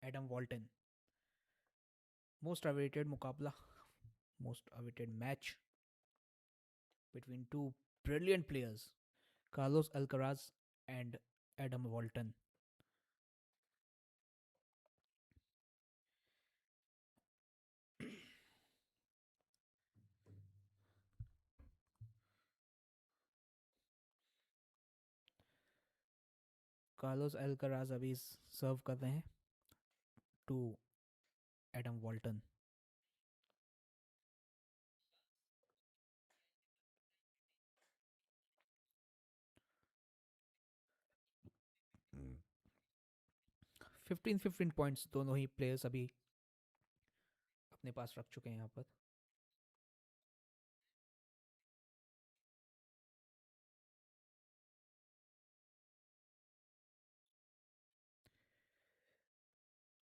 Adam Walton. Most awaited मुकाबला, most awaited match between two brilliant players, Carlos Alcaraz and Adam Walton. Carlos Alcaraz अभी serve कर रहे हैं to Adam Walton. Mm. 15 points दोनों ही players अभी अपने पास रख चुके हैं यहाँ पर.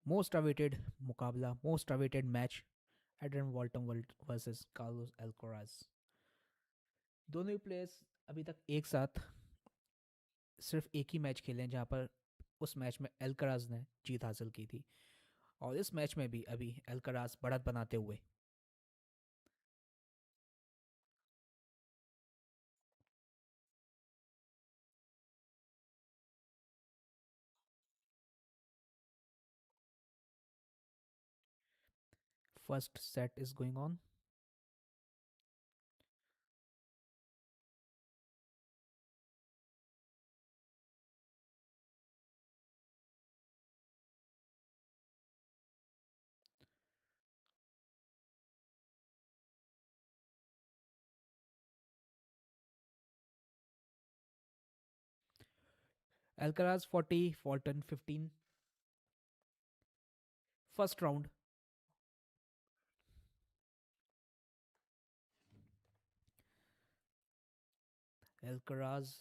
मोस्ट अवेटेड मुकाबला, most awaited match, Adam वॉल्टन versus Carlos Alcaraz. दोनों ही प्लेयर्स अभी तक एक साथ सिर्फ एक ही मैच खेले हैं, जहाँ पर उस मैच में अल्कराज ने जीत हासिल की थी, और इस मैच में भी अभी अल्कराज बढ़त बनाते हुए. First set is going on. Alcaraz 40, Walton 15. First round. Alcaraz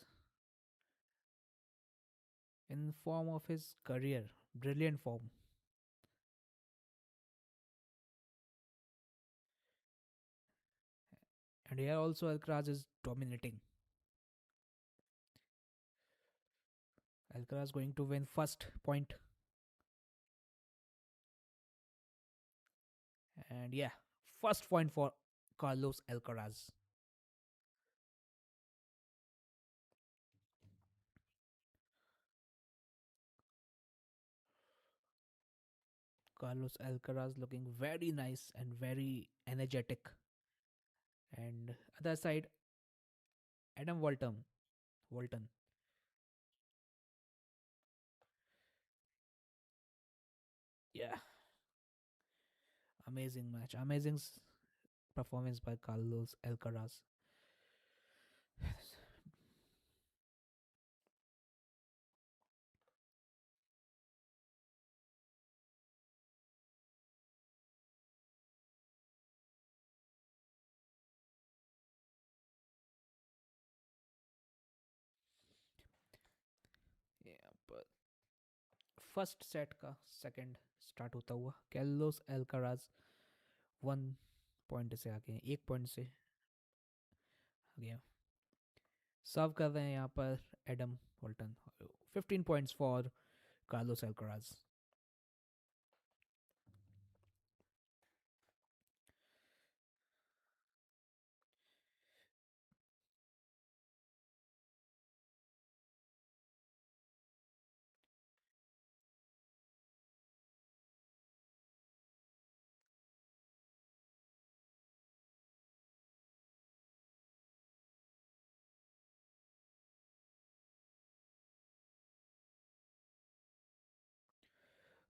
in form of his career, brilliant form. And here also Alcaraz is dominating. Alcaraz going to win first point. And yeah, first point for Carlos Alcaraz. Carlos Alcaraz looking very nice and very energetic. And other side, Adam Walton. Walton. Yeah, amazing match. Amazing performance by Carlos Alcaraz. Yeah, but first set का second start होता हुआ कैर्लोस एल्काराज 1 point से आगे हैं, 1 point से आगे. सर्व कर रहे हैं यहाँ पर Adam Walton. 15 points for Carlos Alcaraz.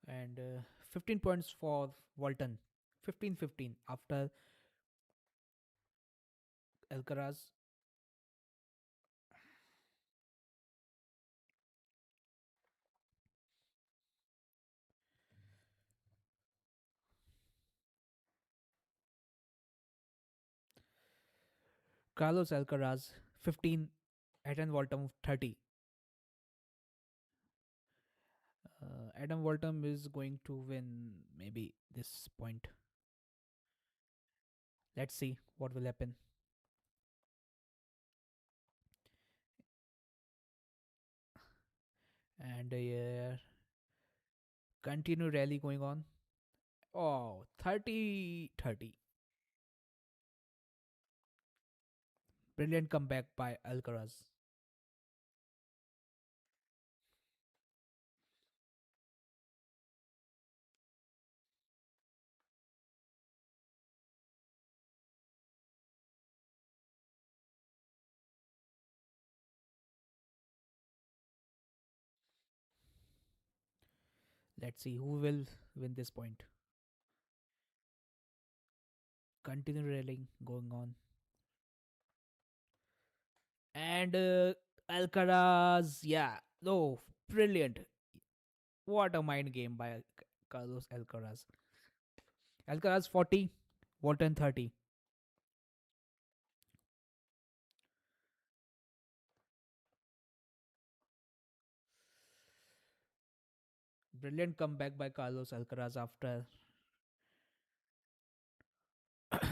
And 15 points for Walton. 15-15 after Alcaraz. Carlos Alcaraz 15, Adam Walton 30. Adam Walton is going to win maybe this point. Let's see what will happen. And Continue rally going on. Oh, 30-30. Brilliant comeback by Alcaraz. Let's see who will win this point. Continue railing going on. And Alcaraz, yeah, no, brilliant. What a mind game by Carlos Alcaraz. Alcaraz 40, Walton 30. Brilliant comeback by Carlos Alcaraz after. And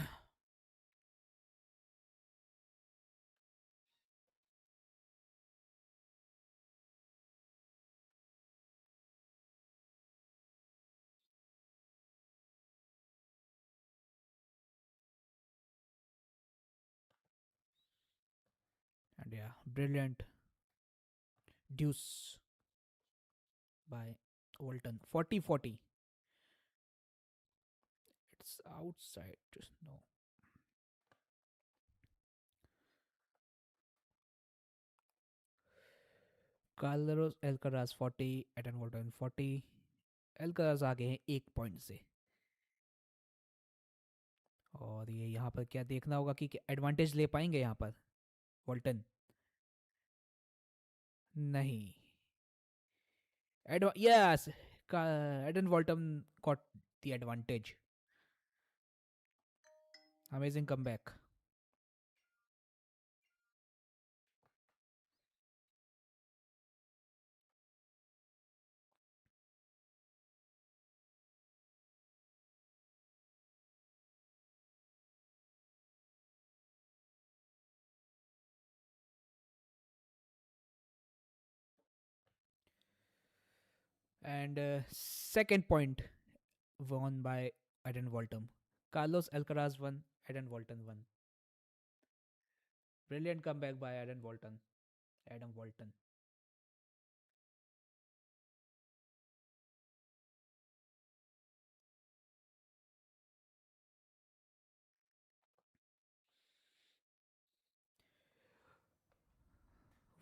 yeah, brilliant deuce by Walton. 40-40. It's outside. Just no. Carlos Alcaraz 40, Eden Walton 40. Alcaraz आगे हैं 1 point से. और ये यहाँ पर क्या देखना होगा कि एडवांटेज ले पाएंगे यहाँ पर वॉल्टन. नहीं. Yes, Eden Walton got the advantage. Amazing comeback. And second point won by Eden Walton. Carlos Alcaraz won, Eden Walton won. Brilliant comeback by Eden Walton. Adam Walton.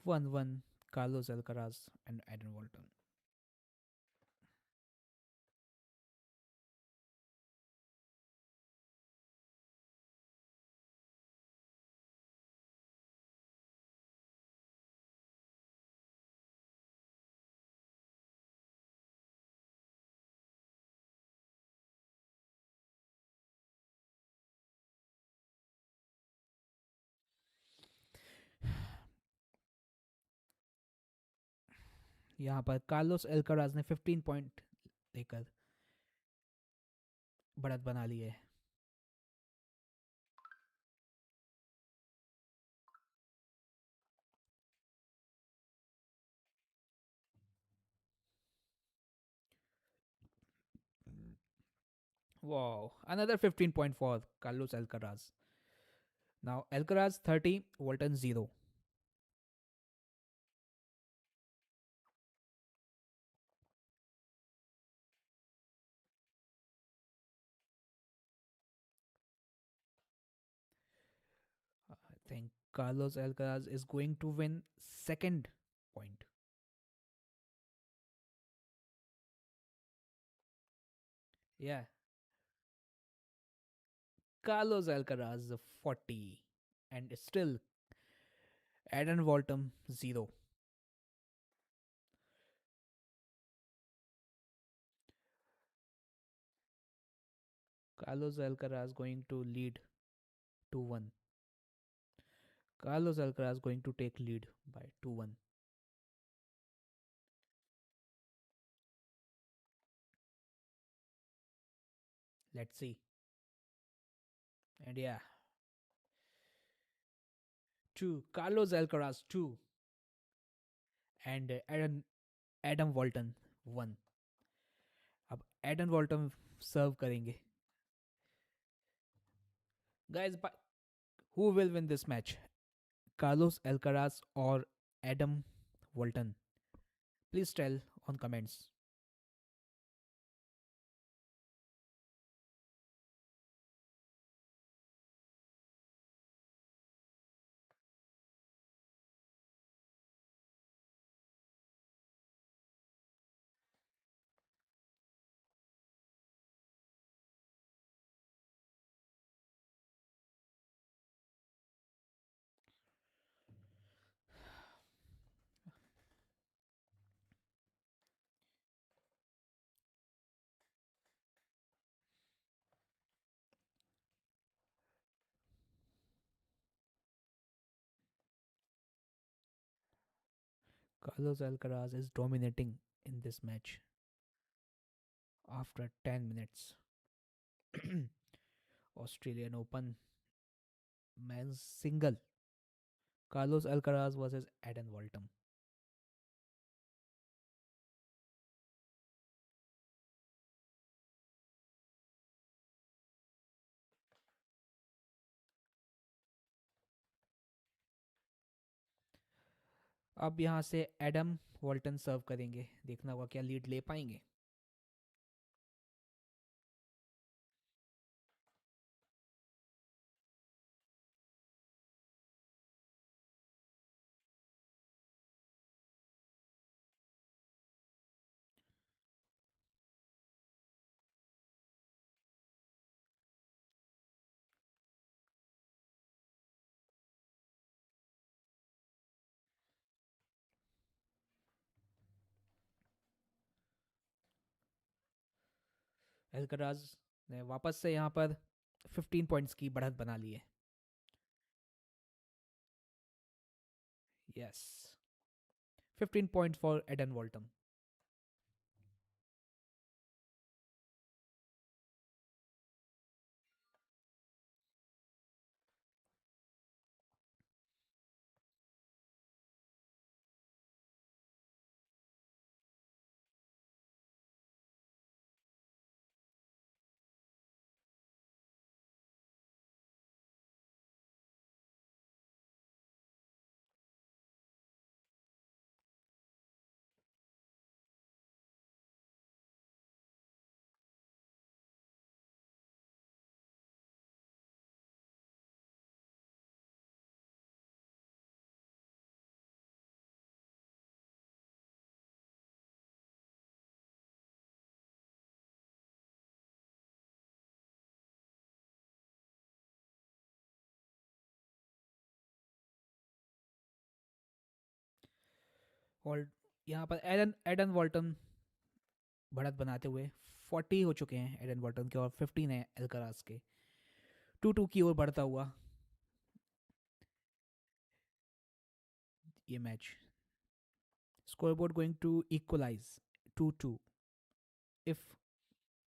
Won Carlos Alcaraz and Eden Walton. यहाँ पर Carlos एल्कराज ने 15 point लेकर बढ़त बना ली है. Wow, another 15 point for Carlos Alcaraz. Now Alcaraz 30, Walton 0. I think Carlos Alcaraz is going to win second point. Yeah, Carlos Alcaraz 40 and still Adam Walton 0. Carlos Alcaraz going to lead 2-1. Carlos Alcaraz going to take lead by 2-1. Let's see. And yeah, 2. Carlos Alcaraz 2. And Adam Walton 1. Adam Walton serve करेंगे. Guys, who will win this match? Carlos Alcaraz और Adam Walton? Please tell on comments. Carlos Alcaraz is dominating in this match after 10 minutes. Australian Open men's single. Carlos Alcaraz versus Adam Walton. अब यहाँ से Adam वॉल्टन serve करेंगे. देखना होगा क्या lead ले पाएंगे. एल्कराज ने वापस से यहाँ पर 15 पॉइंट्स की बढ़त बना ली है. Yes, 15 point for Adam Walton. और यहाँ पर एडन एडन वॉल्टन बढ़त बनाते हुए 40 हो चुके हैं एडन वॉल्टन के, और 15 है एल्कराज के. 2-2 की ओर बढ़ता हुआ ये match. Scoreboard going to equalize 2-2 if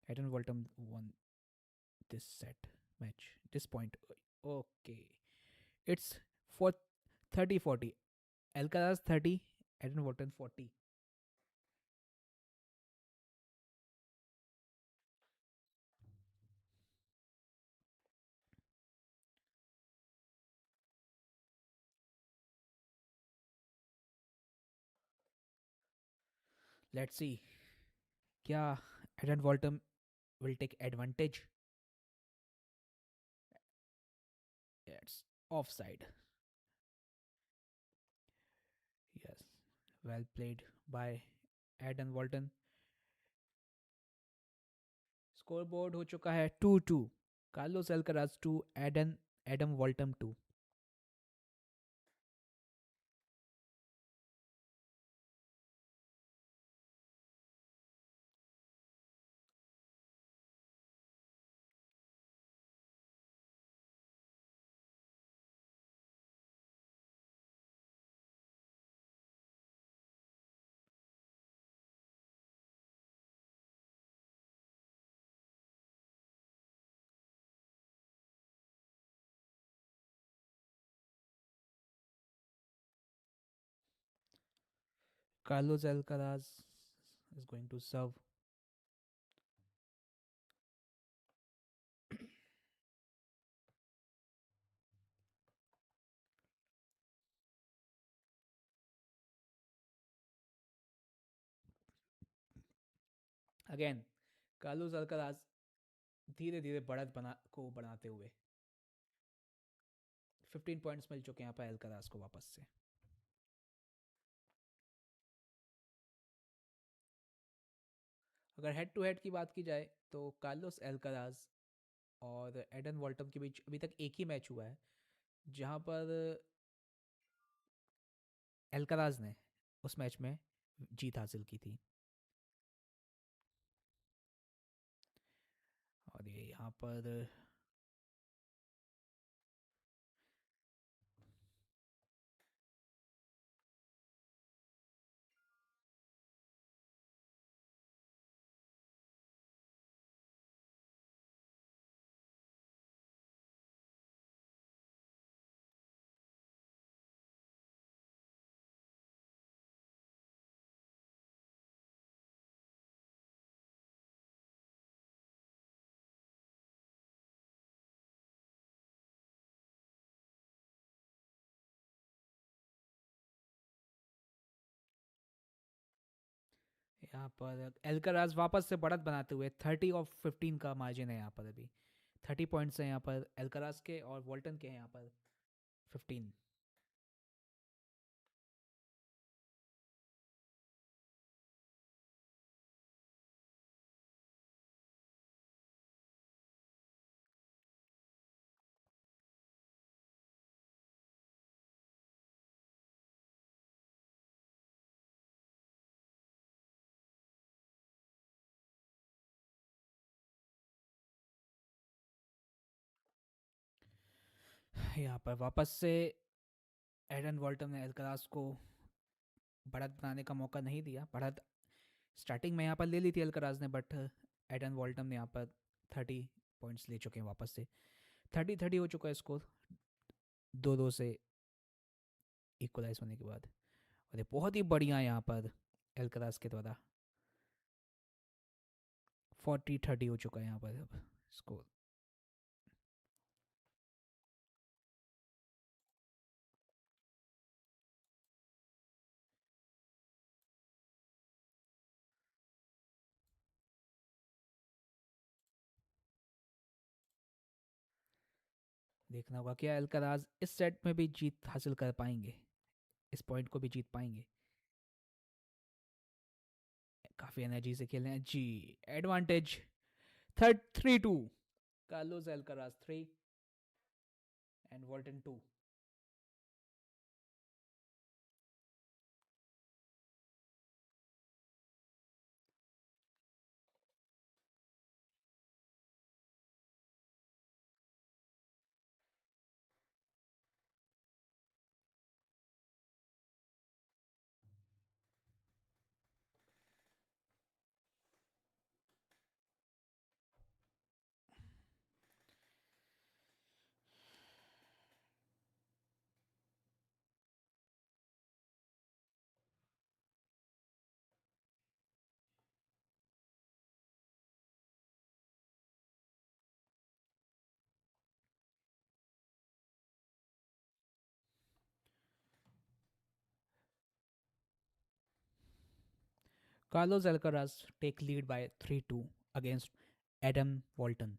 Eden Walton won this set match. This point. Okay. It's for 30-40. Alcaraz 30, Eden Walton 40. Let's see. क्या Eden Walton will take advantage? It's offside. Yes. Well played by Eden Walton. Scoreboard हो चुका है 2-2. Carlos Alcaraz 2, Adam Walton 2. Carlos Alcaraz is going to serve. Again Carlos Alcaraz धीरे धीरे बढ़त बनाते हुए 15 points मिल चुके हैं यहाँ पर अल्काराज को वापस से। अगर हेड टू हेड की बात की जाए तो कार्लोस अल्काराज और एडन वॉल्टन के बीच अभी तक एक ही मैच हुआ है, जहाँ पर अल्काराज ने उस मैच में जीत हासिल की थी। और ये यहाँ पर यहाँ पर एल्काराज वापस से बढ़त बनाते हुए 30 और 15 का मार्जिन है यहाँ पर। अभी 30 पॉइंट्स हैं यहाँ पर एल्काराज के, और वॉल्टन के हैं यहाँ पर 15। यहाँ पर वापस से एडन वॉल्टन ने एल्काराज को बढ़त बनाने का मौका नहीं दिया। बढ़त स्टार्टिंग में यहाँ पर ले ली थी अल्काराज ने, बट एडन वॉल्टन ने यहाँ पर 30 पॉइंट्स ले चुके हैं वापस से। 30-30 हो चुका है स्कोर, 2-2 से इक्वलाइज होने के बाद। और ये बहुत ही बढ़िया यहाँ पर एल्काराज के द्वारा 40-30 हो चुका है यहाँ पर अब स्कोर। देखना होगा क्या अल्काराज इस सेट में भी जीत हासिल कर पाएंगे, इस पॉइंट को भी जीत पाएंगे। काफी एनर्जी से खेल रहे हैं जी। Advantage 3-2, Carlos Alcaraz 3 and Walton 2। Carlos Alcaraz take lead by 3-2 against Adam Walton.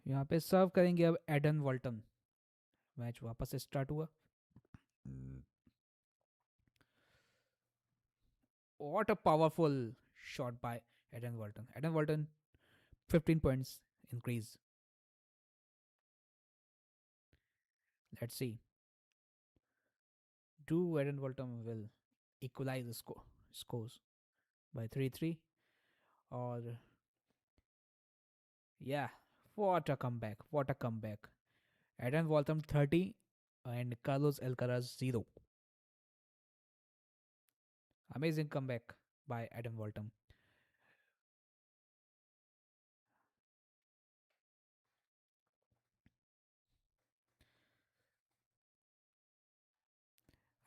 यहाँ पे सर्व करेंगे अब एडन वॉल्टन। मैच वापस से स्टार्ट हुआ। What a powerful shot by Eden Walton. Eden Walton, 15 points increase. Let's see. Do Eden Walton will equalize the scores by 3-3? Or, yeah, what a comeback. What a comeback. Eden Walton 30 and Carlos Alcaraz 0. Amazing comeback by Eden Walton.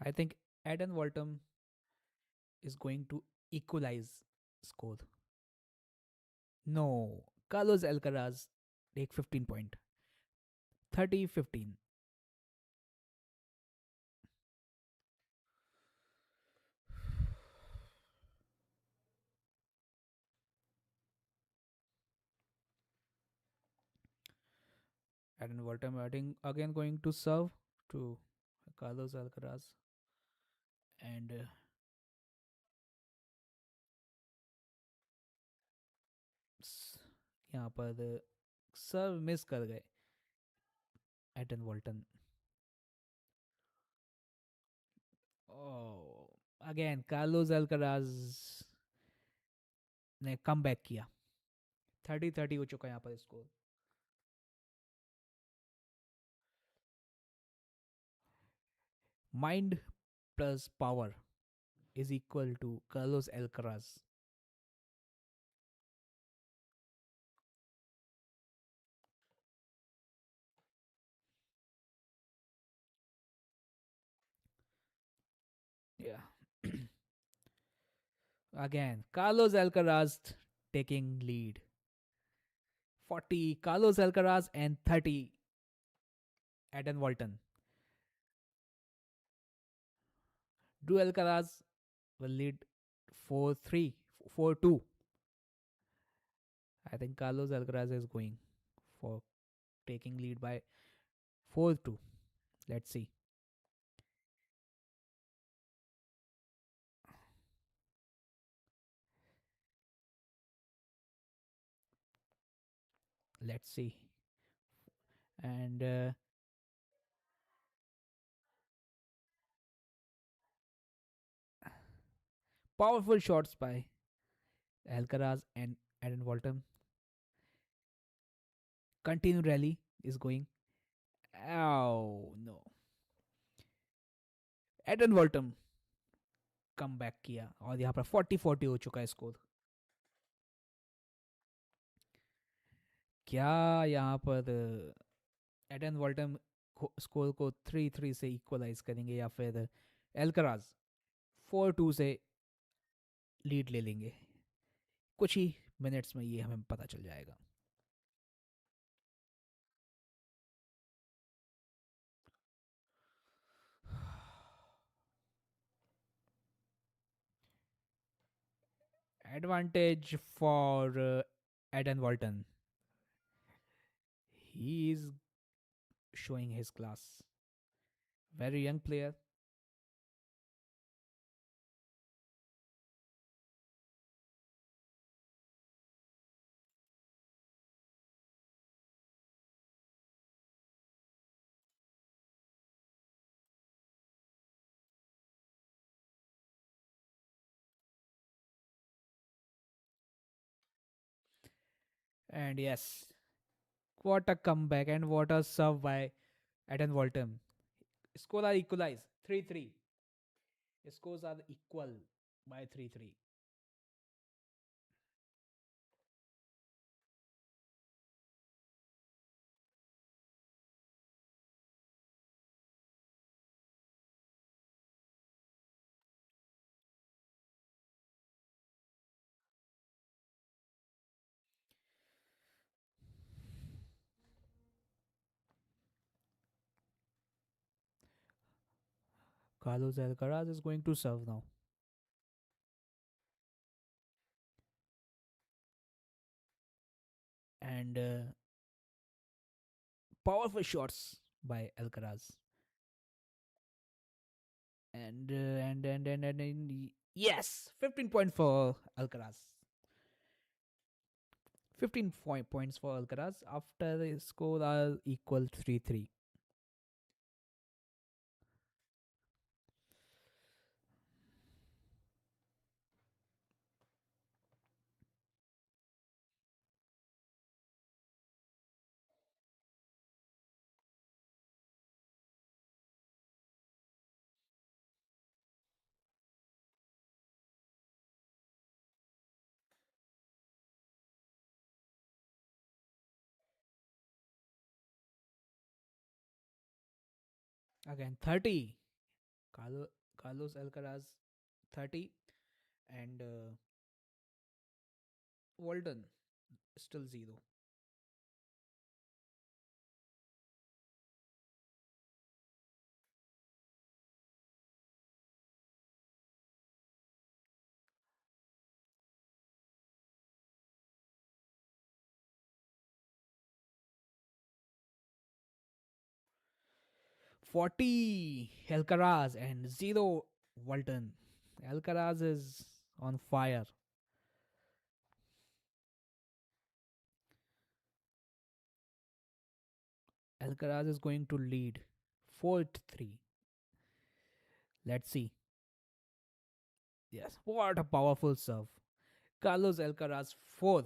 I think Adam Walton is going to equalize score. No, Carlos Alcaraz take 15 point. 30-15. Adam Walton again going to serve to Carlos Alcaraz and यहाँ पर सर्व miss कर गए Adam Walton. Again Carlos Alcaraz ने come back किया. 30-30 हो चुका है यहाँ पर score. Mind plus power is equal to Carlos Alcaraz. Yeah. Again, Carlos Alcaraz taking lead. 40 Carlos Alcaraz and 30 Eden Walton. Drew Alcaraz will lead 4-3, 4-2. I think Carlos Alcaraz is going for taking lead by 4-2. Let's see. Let's see. And powerful shots by Alcaraz and Eden Walton. Continue rally is going. Oh no. Eden Walton come back किया और यहाँ पर 40-40 हो चुका है score. क्या यहाँ पर एडन वॉल्टन स्कोर को 3-3 से इक्वलाइज करेंगे या फिर एल्कराज 4-2 से लीड ले लेंगे. कुछ ही मिनट्स में ये हमें पता चल जाएगा. Advantage for Eden Walton. He is showing his class. Very young player. And yes, what a comeback and what a serve by Eden Walton. Scores are equalized 3-3. Scores are equal by 3-3. Carlos Alcaraz is going to serve now. And powerful shots by Alcaraz. And yes, 15 points for Alcaraz. 15 points for Alcaraz after the score are equal 3-3. Again, 30 Carlos Alcaraz 30, and Walton still 0. 40 Alcaraz and 0 Walton. Alcaraz is on fire. Alcaraz is going to lead 4-3. Let's see. Yes, what a powerful serve. Carlos Alcaraz 4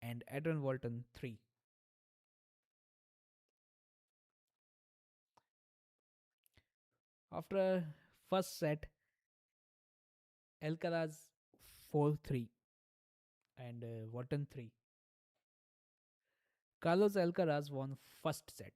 and Adrian Walton 3. After first set, Alcaraz 4-3 and Walton 3. Carlos Alcaraz won first set.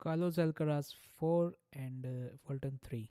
Carlos Alcaraz 4 and Walton 3.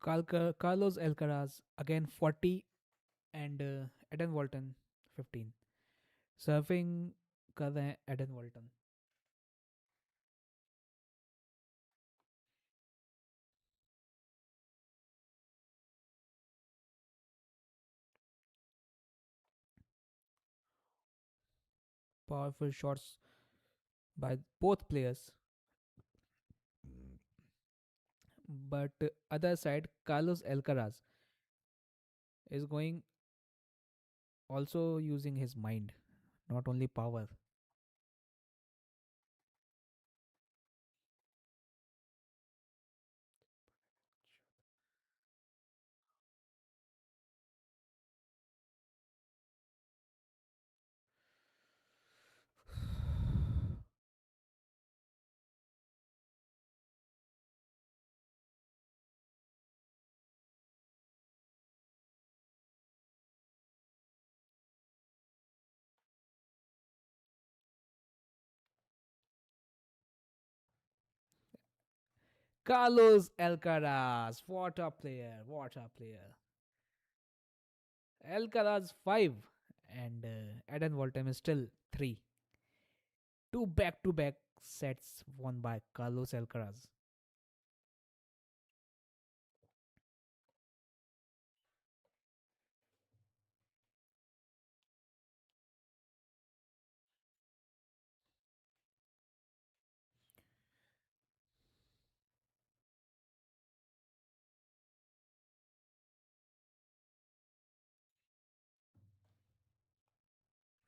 Carlos Alcaraz again 40 and Eden Walton 15. Surfing कर रहे हैं Eden Walton. Powerful shots by both players. But other side, Carlos Alcaraz is going also using his mind, not only power. Carlos Alcaraz, what a player, what a player. Alcaraz 5 and Eden Walton is still 3. Two back-to-back sets won by Carlos Alcaraz.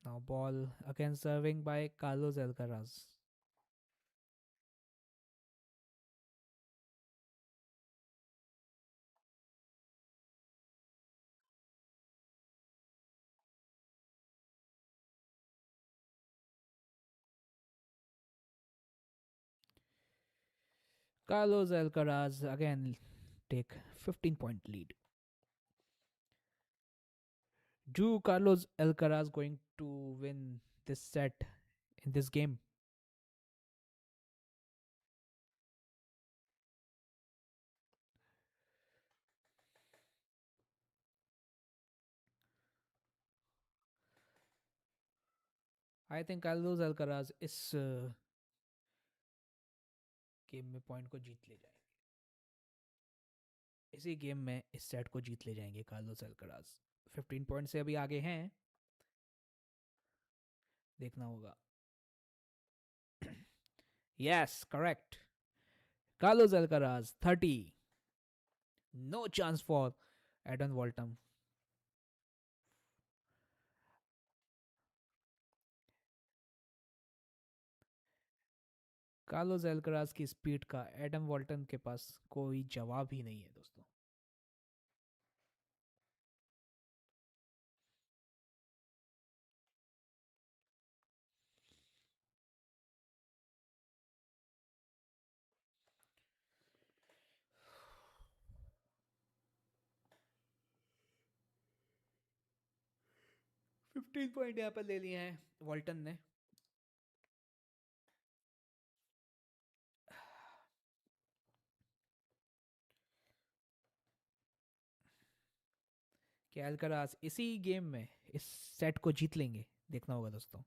Now ball again serving by Carlos Alcaraz. Carlos Alcaraz again take 15-point lead. Do Carlos Alcaraz going to win this set in this game? I think Carlos Alcaraz इस game में point को जीत ले जाएंगे. इसी game में इस set को जीत ले जाएंगे कार्लोस अल्कराज. 15 पॉइंट से अभी आगे हैं. देखना होगा. Yes correct. Carlos Alcaraz 30. No chance for Adam Walton. Carlos Alcaraz की स्पीड का एडम वॉल्टन के पास कोई जवाब ही नहीं है दोस्तों. 15 पॉइंट यहाँ पर ले लिए हैं वॉल्टन ने. क्या अल्कराज इसी गेम में इस सेट को जीत लेंगे? देखना होगा दोस्तों.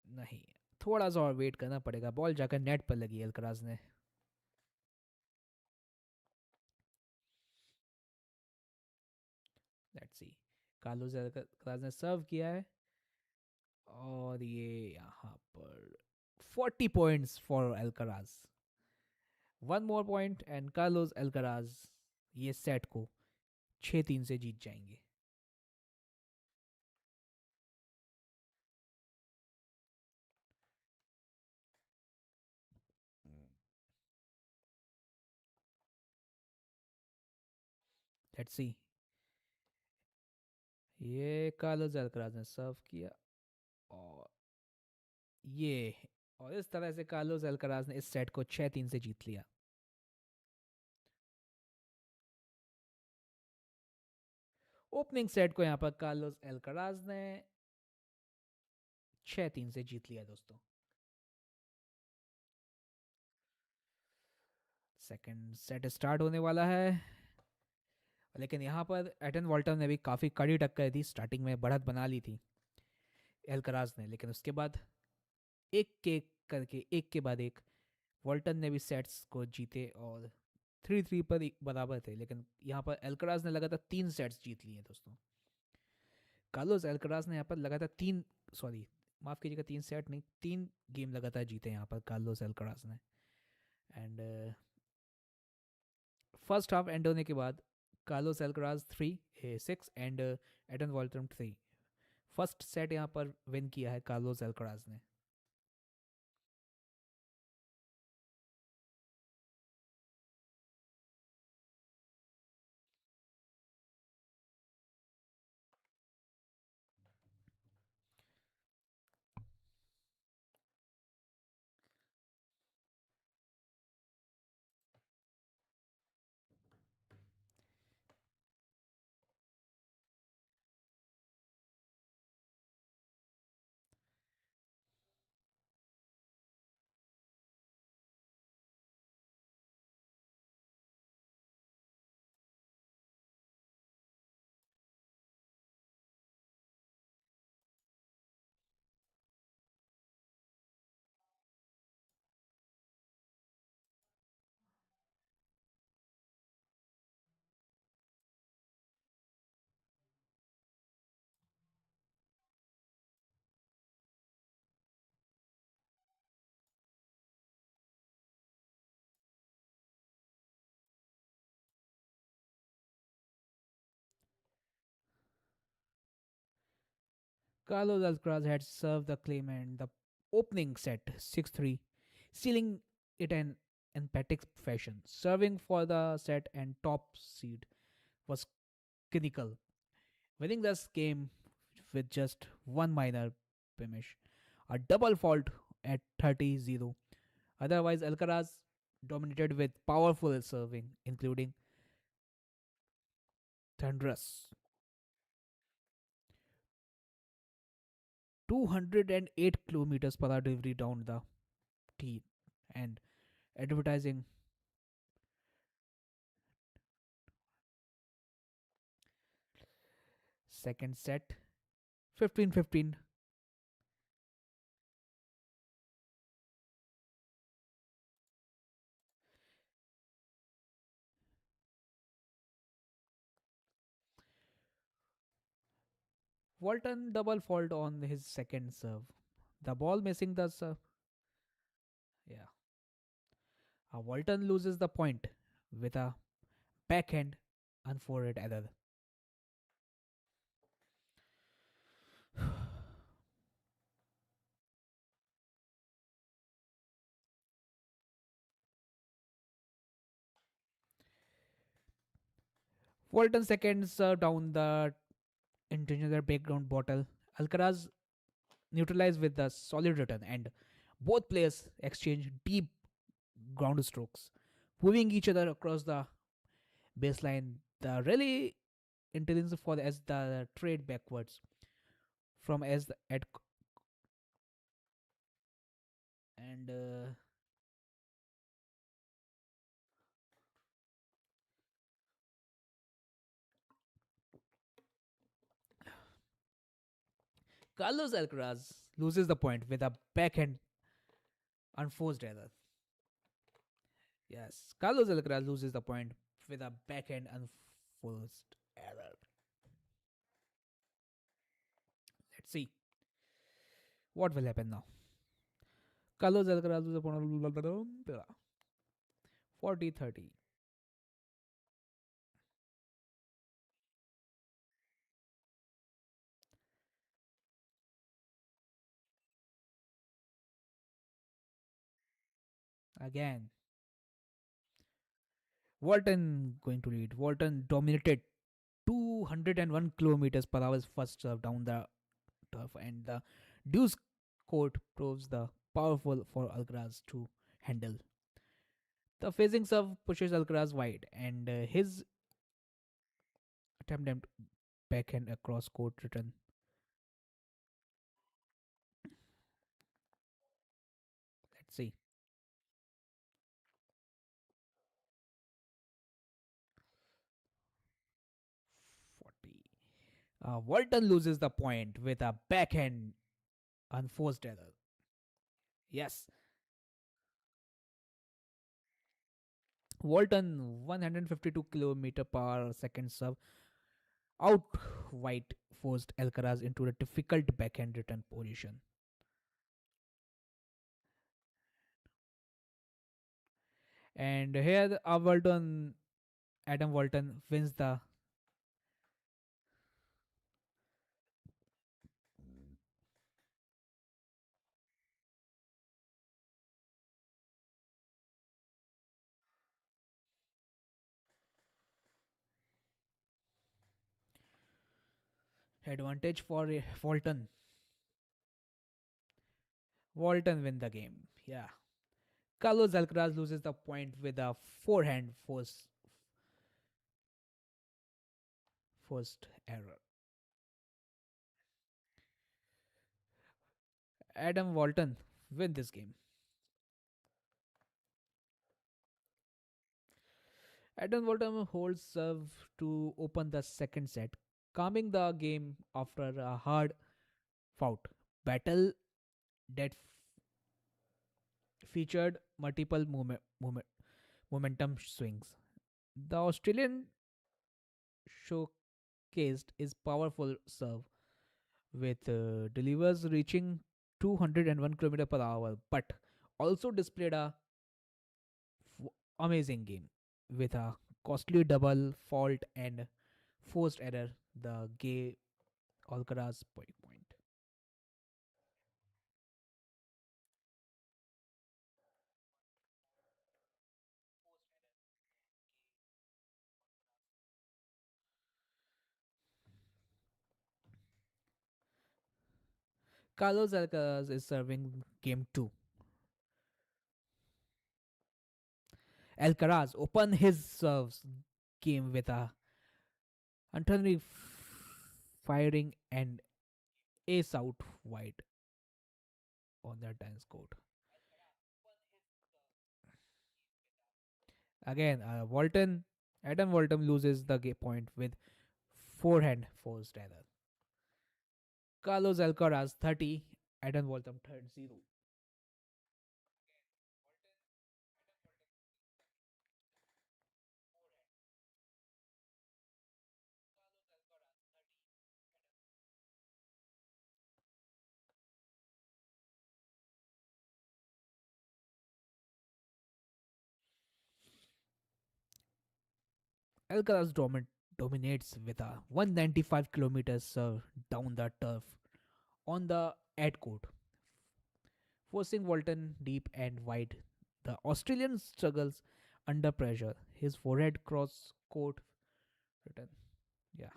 नहीं. थोड़ा सा और वेट करना पड़ेगा. बॉल जाकर नेट पर लगी अल्कराज ने. Let's see. कार्लोस अल्कराज ने सर्व किया है और ये यहाँ पर 40 points for Alcaraz. One more point and Carlos Alcaraz ये सेट को 6-3 से जीत जाएंगे. Let's see. ये कार्लोस अल्कराज ने सर्व किया और ये और इस तरह से कार्लोस अल्कराज ने इस सेट को 6-3 से जीत लिया. ओपनिंग सेट को यहाँ पर कार्लोस अल्कराज ने 6-3 से जीत लिया दोस्तों. सेकंड सेट स्टार्ट होने वाला है. लेकिन यहाँ पर एडन वॉल्टर ने भी काफ़ी कड़ी टक्कर दी. स्टार्टिंग में बढ़त बना ली थी एल्कराज ने, लेकिन उसके बाद एक के करके एक के बाद एक वॉल्टन ने भी सेट्स को जीते और 3-3 पर बराबर थे. लेकिन यहाँ पर एल्कराज ने लगातार 3 सेट्स जीत लिए दोस्तों. कार्लोस एल्कराज ने यहाँ पर लगातार 3, सॉरी माफ़ कीजिएगा, 3 सेट नहीं, 3 गेम लगातार जीते यहाँ पर कार्लोस एल्कराज ने. एंड फर्स्ट हाफ एंड होने के बाद Carlos Alcaraz 6 and Adam Walton 3. First set यहाँ पर विन किया है कार्लोस एल्कराज ने. Carlos Alcaraz had served the claimant the opening set 6-3, sealing it in emphatic fashion. Serving for the set and top seed was clinical, winning this game with just one minor blemish, a double fault at 30-0. Otherwise, Alcaraz dominated with powerful serving, including thunderous 208 kilometers per hour delivery down the tee, and advertising second set 15-15. Walton double fault on his second serve. The ball missing the serve. Yeah. Walton loses the point with a backhand unforced error. Walton second serve down the intentional background bottle. Alcaraz neutralized with the solid return, and both players exchange deep ground strokes, moving each other across the baseline. The really intelligence for as the trade backwards from as the at and Carlos Alcaraz loses the point with a backhand unforced error. Yes, Carlos Alcaraz loses the point with a backhand unforced error. Let's see what will happen now. Carlos Alcaraz loses the point 40-30. Again, Walton going to lead. Walton dominated 201 kilometers per hour first serve down the turf, and the deuce court proves the powerful for Alcaraz to handle. The phasing serve pushes Alcaraz wide, and his attempt backhand across court return. Let's see. 40. Walton loses the point with a backhand unforced error. Yes, Walton 152 km per second serve out wide forced Alcaraz into a difficult backhand return position. And here, Adam Walton wins the advantage for Walton. Walton win the game. Yeah. Carlos Alcaraz loses the point with a forehand forced error. Adam Walton win this game. Adam Walton holds serve to open the second set, calming the game after a hard fought battle that featured multiple momentum swings. The Australian showcased his powerful serve with delivers reaching 201 km per hour, but also displayed a amazing game with a costly double fault and forced error. The gay Alcaraz point. Carlos Alcaraz is serving game 2. Alcaraz opened his serves game with a Anthony firing and ace out wide on the tennis court. Again, Adam Walton loses the point with forehand forced error. Carlos Alcaraz 30, Adam Walton 0. Alcaraz dominates with a 195 kilometers serve down the turf on the ad court, forcing Walton deep and wide. The Australian struggles under pressure. His forehead cross court return. Yeah.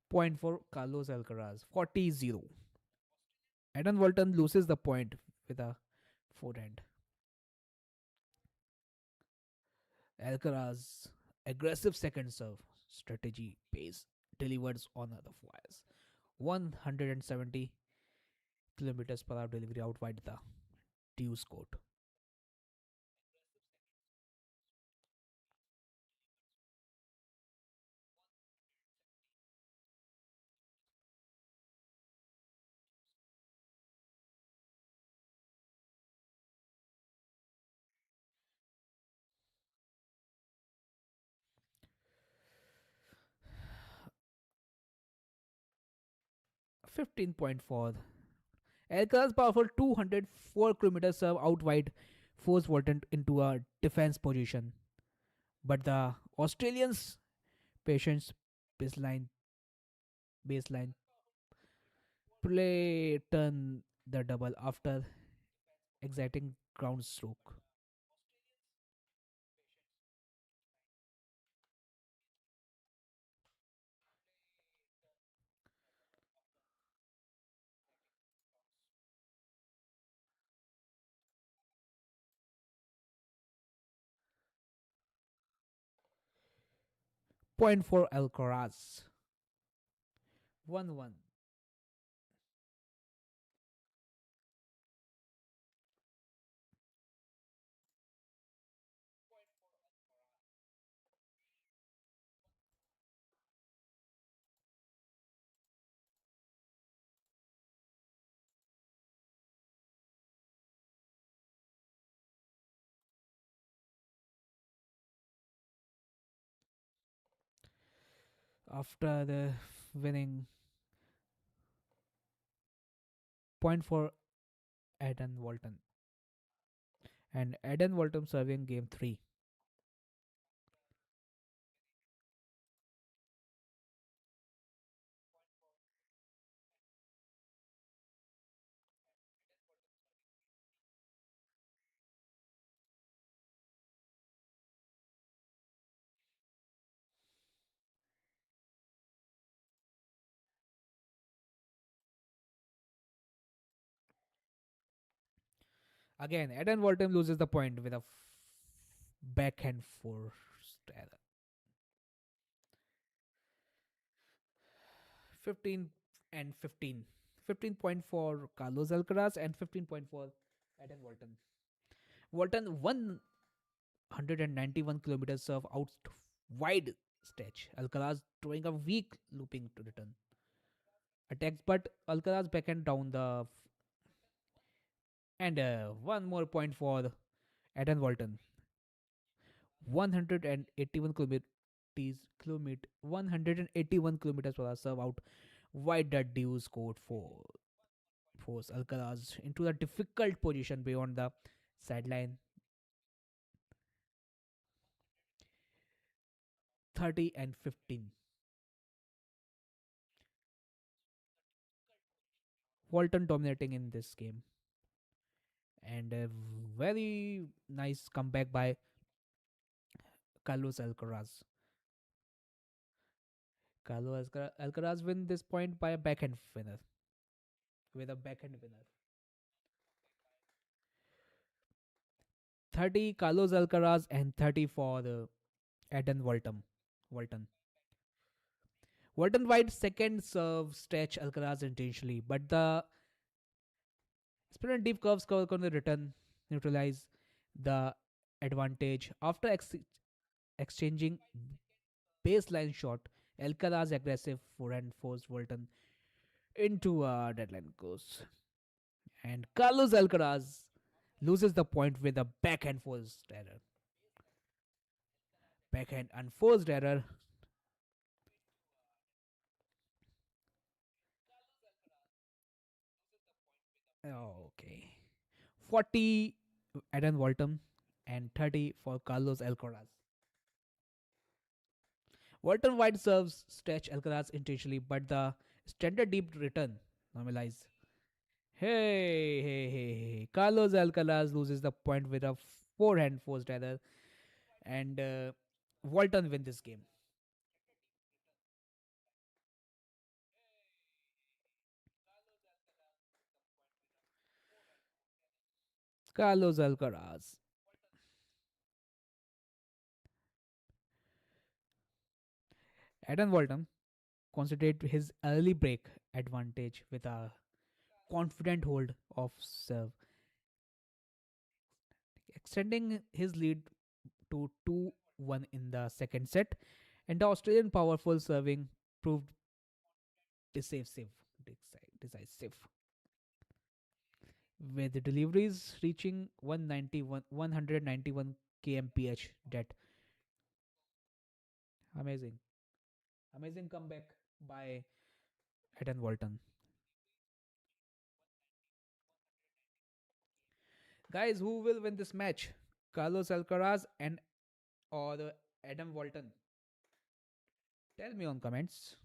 Point for Carlos Alcaraz 40-0. Adam Walton loses the point with a forehand. Alcaraz aggressive second serve strategy pays delivers on the flyers. 170 kilometers per hour delivery out wide the deuce court. .4 15.4. Alcaraz powerful 204 kilometers serve out wide forced Walton into a defense position. But the Australians' patience baseline baseline play turn the double after exacting ground stroke. Point for Alcaraz. 1-1. After the winning point for Eden Walton. And Eden Walton serving game 3. Again, Eden Walton loses the point with a backhand forced error. 15 and 15. 15 point for Carlos Alcaraz and 15 point for Eden Walton. Walton 191 kilometers serve out wide stretch. Alcaraz throwing a weak looping to return. Attacks, but Alcaraz backhand down the and one more point for Eden Walton. 181 kilometers 181 kilometers per hour serve out wide that Dew scored for force Alcaraz into a difficult position beyond the sideline. 30 and 15. Walton dominating in this game and a very nice comeback by Carlos Alcaraz. Alcaraz win this point by a backhand winner with a backhand winner. 30 Carlos Alcaraz and 30 for the Eden Walton. Walton. Walton White second serve stretch Alcaraz intentionally, but the spin and deep curves cover on the return neutralize the advantage. After exchanging baseline shot, Alcaraz aggressive forehand forced Walton into a deadline course. And Carlos Alcaraz loses the point with a backhand forced error. Backhand unforced error. Okay. 40 Adam Walton and 30 for Carlos Alcaraz. Walton White serves stretch Alcaraz intentionally, but the standard deep return normalize. Hey. Carlos Alcaraz loses the point with a forehand forced error, and Walton win this game. Carlos Alcaraz. Adam Walton concentrate his early break advantage with a confident hold of serve, extending his lead to 2-1 in the second set, and the Australian powerful serving proved decisive, decisive with the deliveries reaching 191 kmph. That amazing, amazing comeback by Eden Walton. Guys, who will win this match? Carlos Alcaraz and or the Adam Walton? Tell me on comments.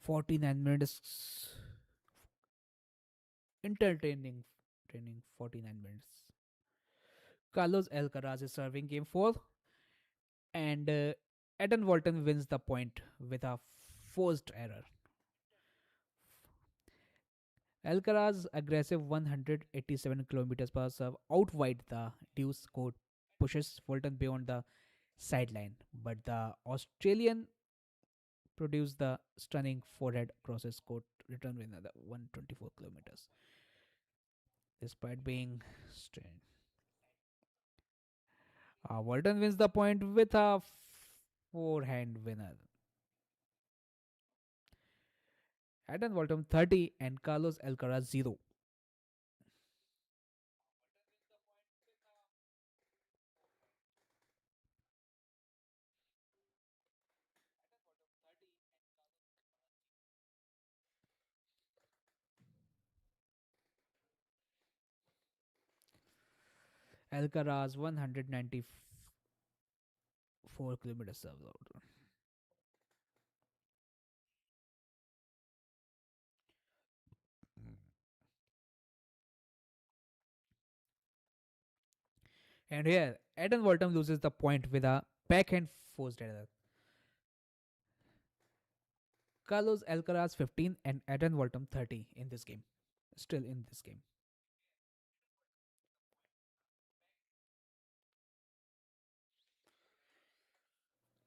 49 minutes entertaining training 49 minutes. Carlos Alcaraz is serving game 4 and Eden Walton wins the point with a forced error. Alcaraz aggressive 187 kilometers per serve outwide the deuce court pushes Walton beyond the sideline, but the Australian produced the stunning forehead crosses court return with another 124 kilometers despite being strained. Walton wins the point with a forehand winner. Adam Walton 30 and Carlos Alcaraz 0. Alcaraz 194 kilometers served out. And here, Adam Walton loses the point with a backhand forced error. Carlos Alcaraz 15 and Adam Walton 30 in this game. Still in this game.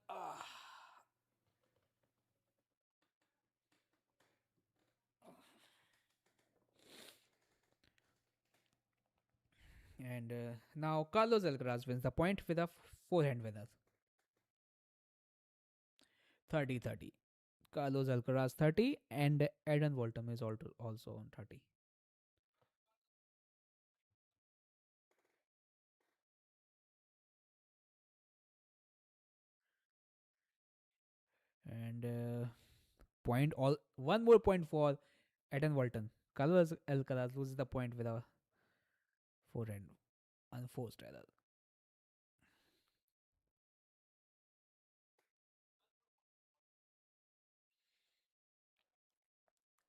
Ah. And now Carlos Alcaraz wins the point with a forehand winner. 30-30. Carlos Alcaraz 30 and Eden Walton is also on 30. And point all one more point for Eden Walton. Carlos Alcaraz loses the point with a forehand, unforced error.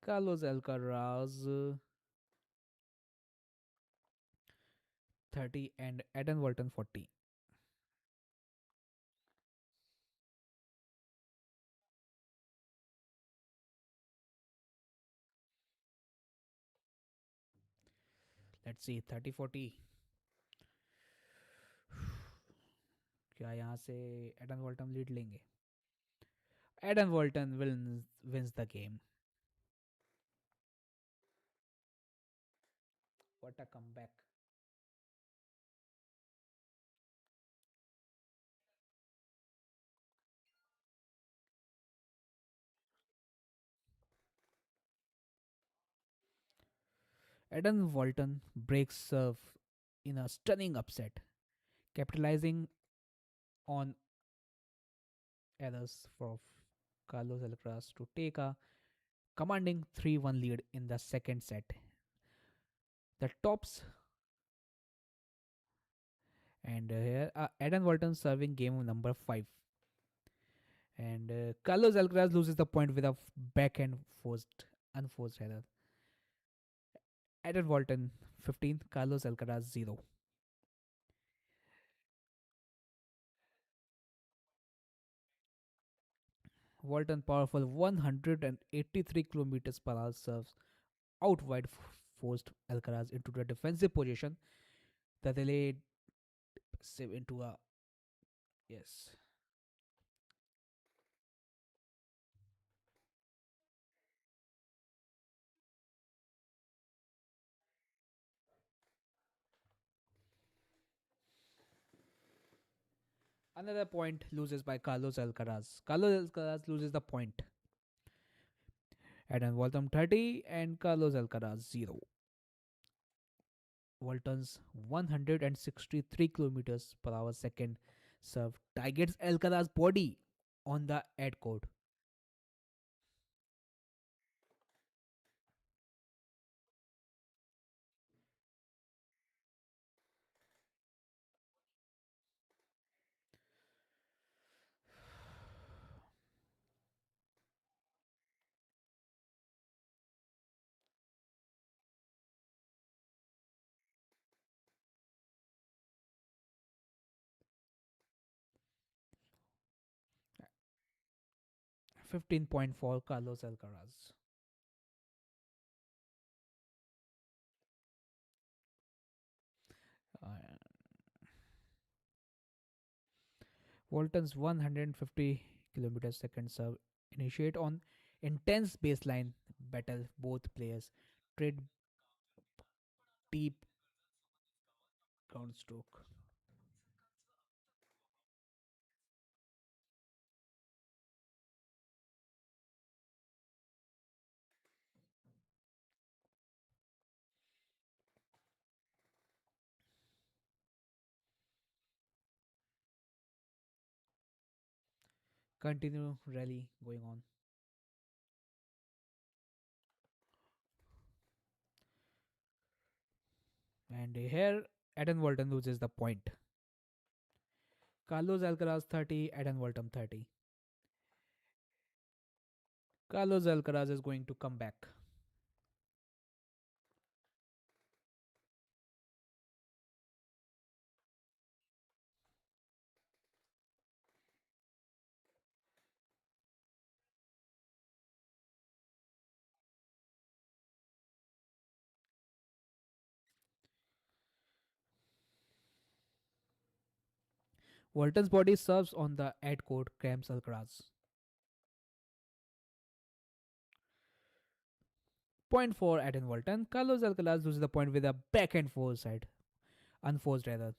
Carlos Alcaraz 30 and Adam Walton 40. Let's see 30-40. क्या यहाँ से Adam Walton lead लेंगे? Adam Walton wins the game. What a comeback. Eden Walton breaks serve in a stunning upset, capitalizing on errors for Carlos Alcaraz to take a commanding 3-1 lead in the second set. The tops and here Eden Walton serving game number 5. And Carlos Alcaraz loses the point with a backhand forced, unforced error. Eden Walton 15, Carlos Alcaraz 0. Walton powerful 183 kilometers per hour serves out wide forced Alcaraz into the defensive position that they laid into a yes. Another point loses by Carlos Alcaraz. Carlos Alcaraz loses the point. Adam Walton 30 and Carlos Alcaraz 0. Walton's 163 kilometers per hour second serve targets Alcaraz's body on the ad court. Uh, 15 point for Carlos Alcaraz. Uh, Walton's 150 kilometers second serve initiate on intense baseline battle. Both players trade deep ground stroke. Continue rally going on. And here Eden Walton loses the point. Carlos Alcaraz 30, Eden Walton 30. Carlos Alcaraz is going to come back. Walton's body serves on the ad court cramps Alcaraz. Point for Eden Walton. Carlos Alcaraz loses the point with a backhand foresight. Unforced error.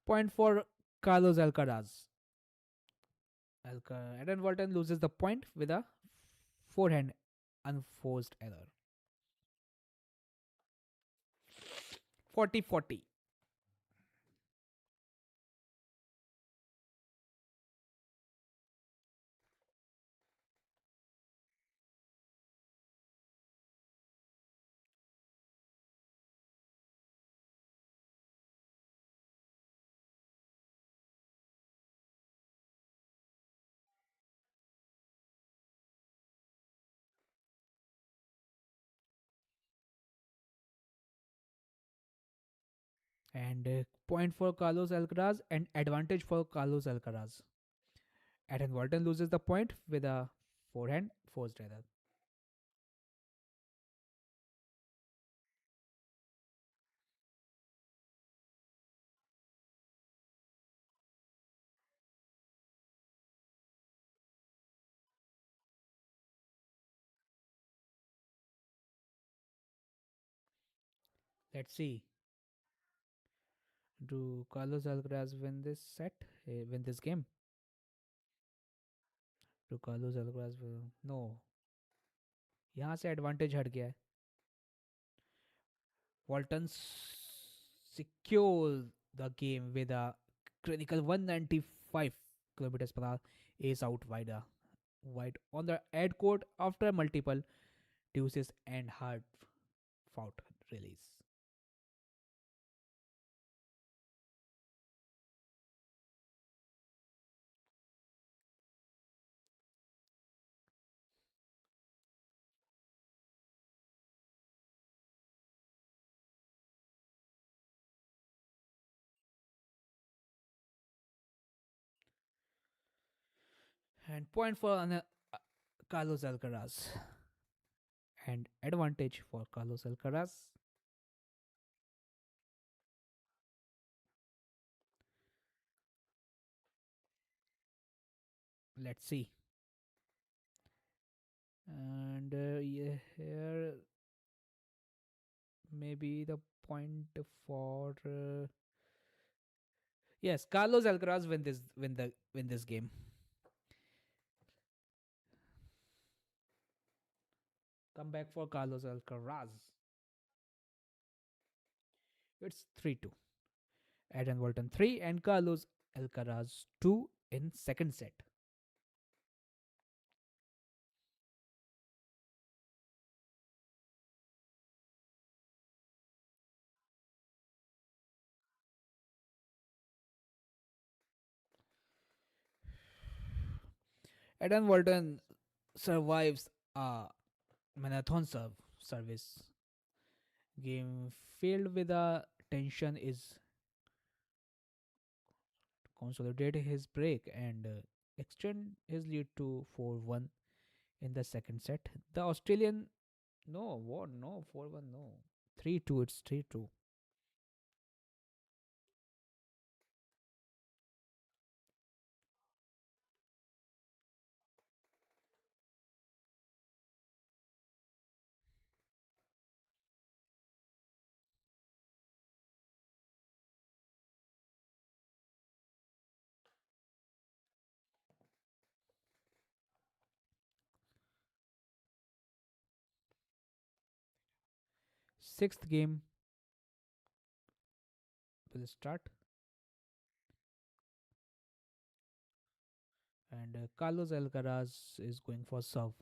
Point for Carlos Alcaraz. Eden Walton loses the point with a forehand unforced error. 40-40. And point for Carlos Alcaraz and advantage for Carlos Alcaraz. And Walton loses the point with a forehand forced error. Let's see. Do Carlos Alcaraz win this set? Win this game? Do Carlos Alcaraz no. यहाँ से advantage हट गया है. Walton secures the game with a critical 195 kilometers per hour ace out wide on the ad court after multiple deuces and hard fought release. And point for Carlos Alcaraz. And advantage for Carlos Alcaraz. Let's see. And yeah, here maybe the point for yes, Carlos Alcaraz win this game. Come back for Carlos Alcaraz. It's 3-2. Adam Walton 3 and Carlos Alcaraz 2 in second set. Adam Walton survives a marathon service game filled with a tension is consolidate his break and extend his lead to 4-1 in the second set. The Australian no what no 4-1 no 3-2 it's 3-2. Sixth game will start and Carlos Alcaraz is going for serve.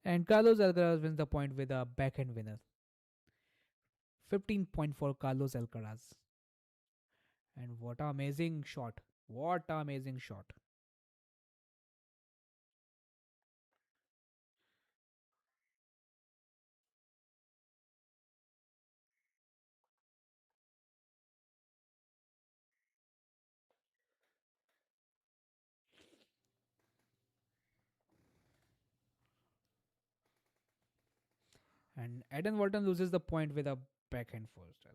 And Carlos Alcaraz wins the point with a backhand winner. 15 point for Carlos Alcaraz. And what an amazing shot. What an amazing shot. And Adam Walton loses the point with a backhand first.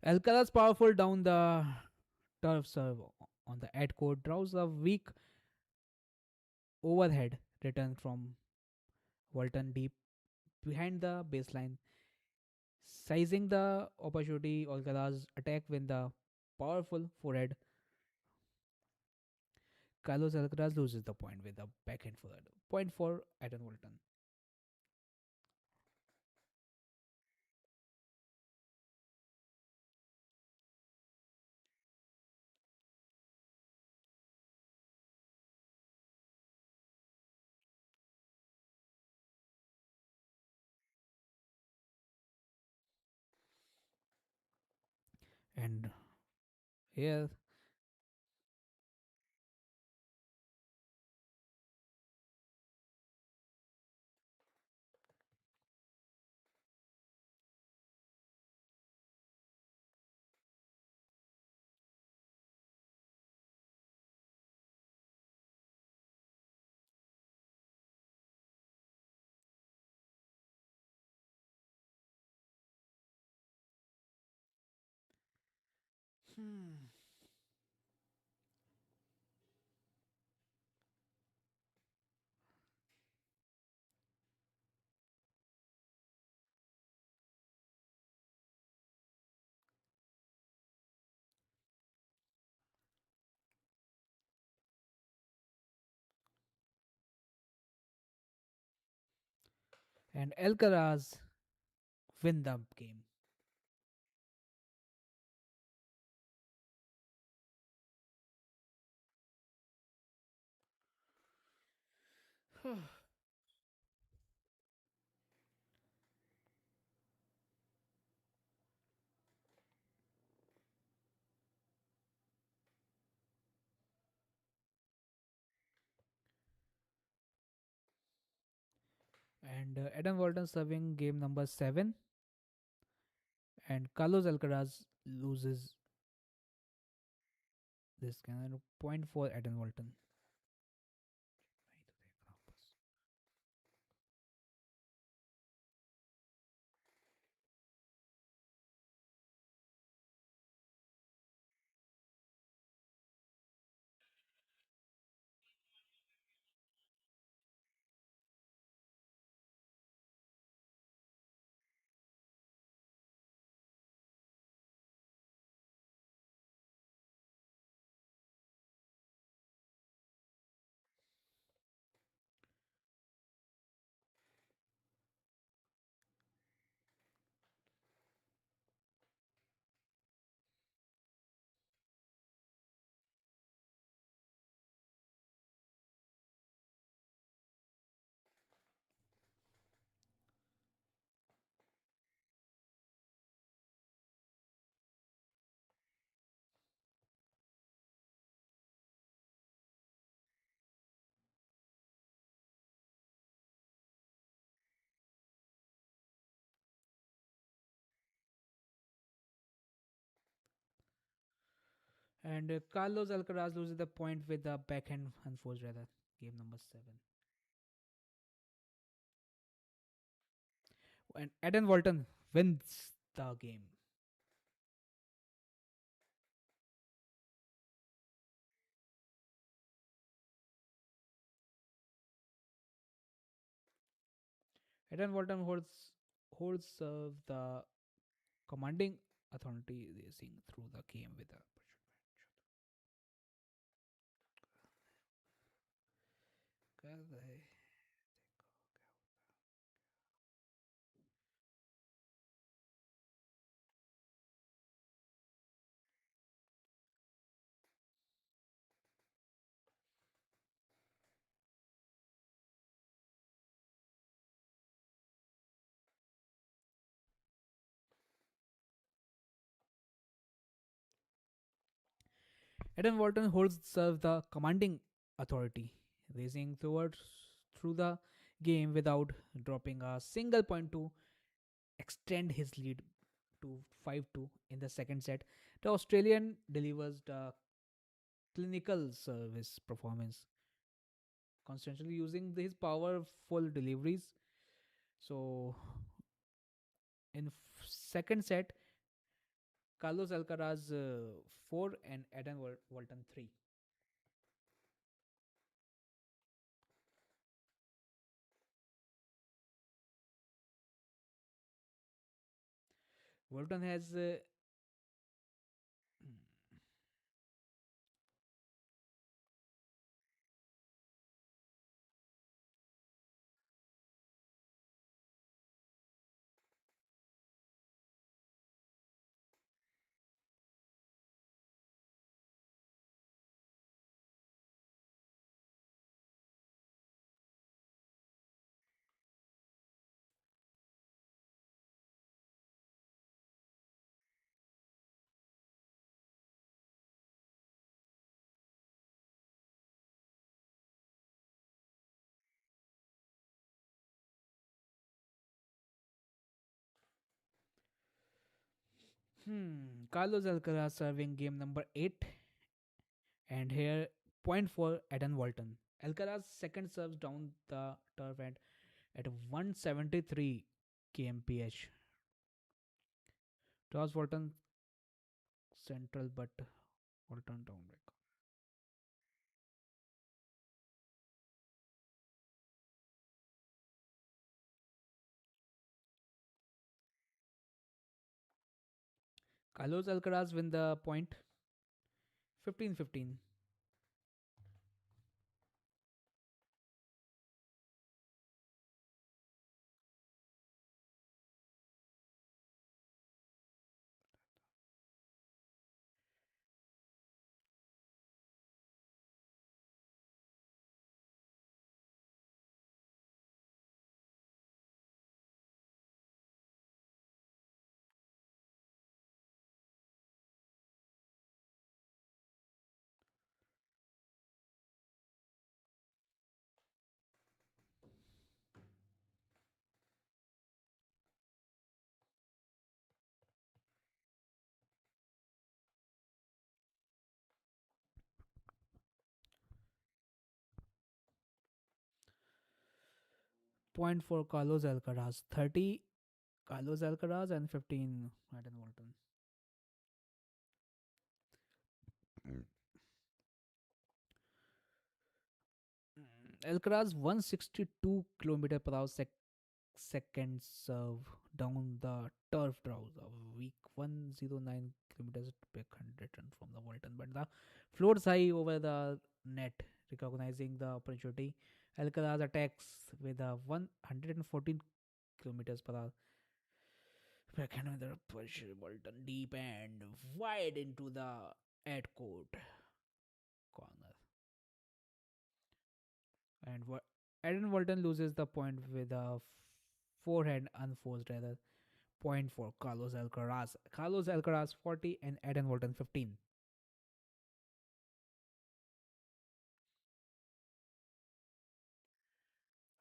Alcaraz powerful down the turf serve on the ad court draws a weak overhead return from Walton deep behind the baseline, seizing the opportunity. Alcaraz attack with the powerful forehead. Carlos Alcaraz loses the point with a backhand forehead. Point for Adam Walton. And here, hmm. And Alcaraz win the game. And Adam Walton serving game number 7, and Carlos Alcaraz loses this kind of point for Adam Walton. And Carlos Alcaraz loses the point with the backhand unforced rather. Game number 7. And Adam Walton wins the game. Adam Walton holds the commanding authority racing through the game with a Adam Walton holds serve the commanding authority, racing through the game without dropping a single point to extend his lead to 5-2 in the second set. The Australian delivers the clinical service performance, constantly using his powerful deliveries. So in second set, Carlos Alcaraz 4 and Adam Walton 3. Walton has Carlos Alcaraz serving game number 8, and here point for Adam Walton. Alcaraz second serves down the turf and at 173 kmph. Toss Walton central, but Walton down back. Carlos Alcaraz win the point 15-15. Point for Carlos Alcaraz 30 Carlos Alcaraz and 15 Adam Walton. Alcaraz 162 km per hour second serve down the turf draws of week 109 kilometers per 100 run from the Walton, but the floats high over the net, recognizing the opportunity. Alcaraz attacks with a 114 kilometers per hour. Backhand with a push, Walton deep and wide into the ad court corner. And Aaron Walton loses the point with a forehand unforced error. Point for Carlos Alcaraz. Carlos Alcaraz 40 and Aaron Walton 15.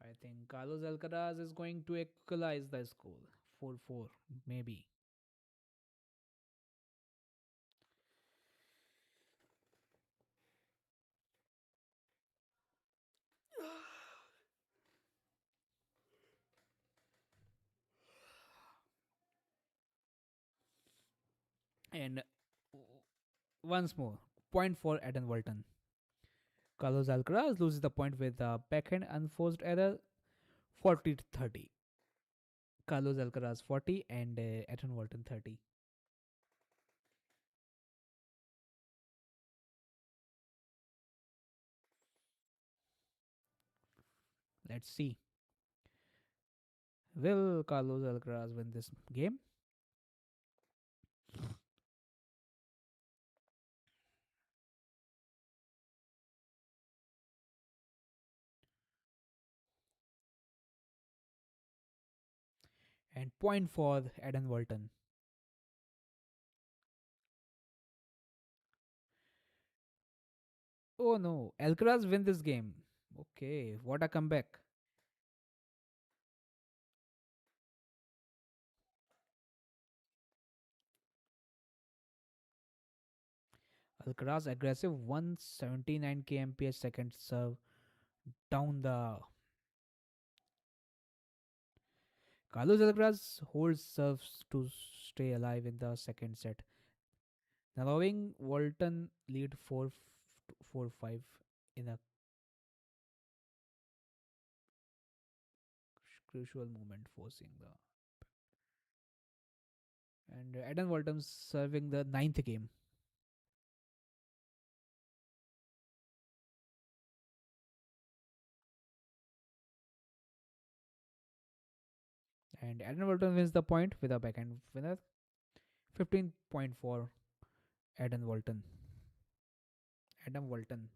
I think Carlos Alcaraz is going to equalize the score 4-4, maybe. And once more, point for Eden Walton. Carlos Alcaraz loses the point with a backhand unforced error 40-30. Carlos Alcaraz 40 and Eden Walton 30. Let's see. Will Carlos Alcaraz win this game? And point for Eden Walton. Oh no, Alcaraz win this game. Okay, what a comeback. Alcaraz aggressive 179 kmph second serve down the. Carlos Alcaraz holds serves to stay alive in the second set. allowing Walton lead 4-5 in a crucial moment, forcing the and Adam Walton serving the ninth game. And Adam Walton wins the point with a backhand winner. 15 point for Adam Walton. Adam Walton.